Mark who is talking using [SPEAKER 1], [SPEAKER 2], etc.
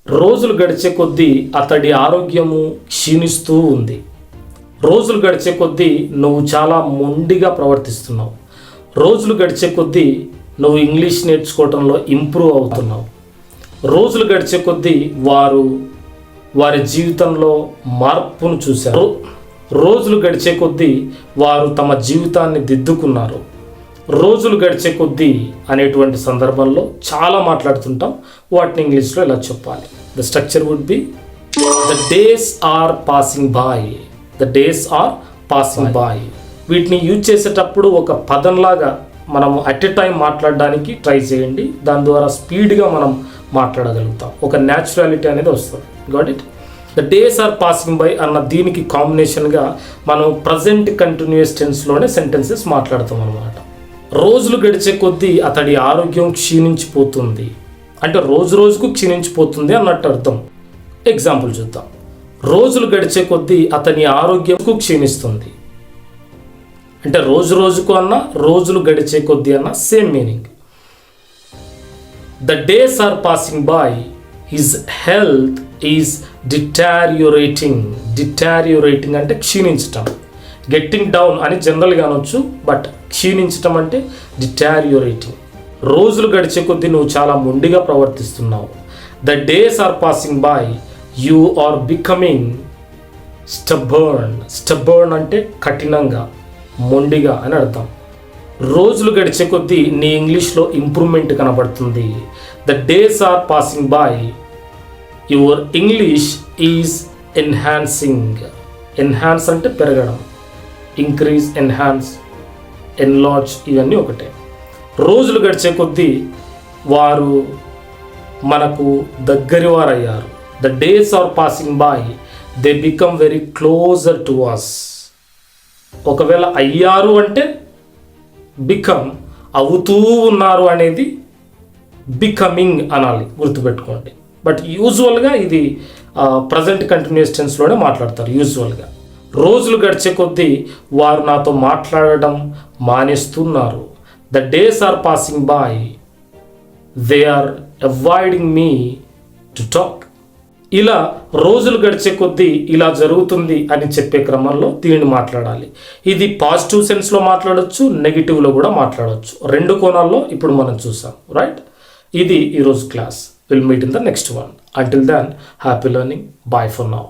[SPEAKER 1] రోజులు గడిచే కొద్దీ అతడి ఆరోగ్యము క్షీణిస్తూ ఉంది. రోజులు గడిచే కొద్దీ నువ్వు చాలా మొండిగా ప్రవర్తిస్తున్నావు. రోజులు గడిచే కొద్దీ నువ్వు ఇంగ్లీష్ నేర్చుకోవడంలో ఇంప్రూవ్ అవుతున్నావు. రోజులు గడిచే కొద్దీ వారి జీవితంలో మార్పును చూశారు. రోజులు గడిచే కొద్దీ వారు తమ జీవితాన్ని దిద్దుకున్నారు. రోజులు గడిచే కొద్దీ అనేటువంటి సందర్భంలో చాలా మాట్లాడుతుంటాం. వాటిని ఇంగ్లీష్లో ఇలా చెప్పాలి. The structure would be the days are passing by. The days are passing by. వీటిని యూజ్ చేసేటప్పుడు ఒక పదంలాగా మనము అట్ ఎ టైం మాట్లాడడానికి ట్రై చేయండి. దాని ద్వారా స్పీడ్గా మనం మాట్లాడగలుగుతాం. ఒక న్యాచురాలిటీ అనేది వస్తుంది. Got it? The days are passing by అన్న దీనికి కాంబినేషన్గా మనం ప్రజెంట్ కంటిన్యూస్ టెన్స్లోనే సెంటెన్సెస్ మాట్లాడతాం అన్నమాట. రోజులు గడిచే కొద్దీ అతడి ఆరోగ్యం క్షీణించిపోతుంది అంటే రోజు రోజుకు క్షీణించిపోతుంది అన్నట్టు అర్థం. ఎగ్జాంపుల్ చూద్దాం. రోజులు గడిచే కొద్దీ అతని ఆరోగ్యంకు క్షీణిస్తుంది అంటే రోజు రోజుకు అన్న రోజులు గడిచే కొద్దీ అన్న same meaning. The days are passing by, his health is deteriorating. Deteriorating అంటే క్షీణించటం. గెట్టింగ్ డౌన్ అని జనరల్గా అనొచ్చు, బట్ క్షీణించటం అంటే డిటారియోరేటింగ్. రోజులు గడిచే కొద్దీ నువ్వు చాలా మొండిగా ప్రవర్తిస్తున్నావు. The days are passing by, you are becoming stubborn. Stubborn అంటే కఠినంగా, మొండిగా అని అర్థం. రోజులు గడిచే కొద్దీ నీ ఇంగ్లీష్లో ఇంప్రూవ్మెంట్ కనబడుతుంది. The days are passing by, your English is enhancing. Enhance అంటే పెరగడం. ఇంక్రీజ్, ఎన్హాన్స్, ఎన్లార్జ్ ఇవన్నీ ఒకటే. రోజులు గడిచే కొద్దీ వారు మనకు దగ్గరి వారయ్యారు. The days are passing by, they become very closer to us. ఒకవేళ అయ్యారు అంటే బికమ్, అవుతూ ఉన్నారు అనేది బికమింగ్ అనాలి, గుర్తుపెట్టుకోండి. బట్ యూజువల్గా ఇది ప్రజెంట్ కంటిన్యూస్ టెన్స్లోనే మాట్లాడతారు యూజువల్గా. రోజులు గడిచే కొద్దీ వారు నాతో మాట్లాడడం మానేస్తున్నారు. The days are passing by, they are avoiding me to talk. ఇలా రోజులు గడిచే కొద్దీ ఇలా జరుగుతుంది అని చెప్పే క్రమంలో దీనిని మాట్లాడాలి. ఇది పాజిటివ్ సెన్స్లో మాట్లాడవచ్చు, నెగిటివ్లో కూడా మాట్లాడవచ్చు. రెండు కోణాల్లో ఇప్పుడు మనం చూసాం. రైట్? ఇది ఈరోజు class. Will meet in the next one. Until then, happy learning. Bye for now.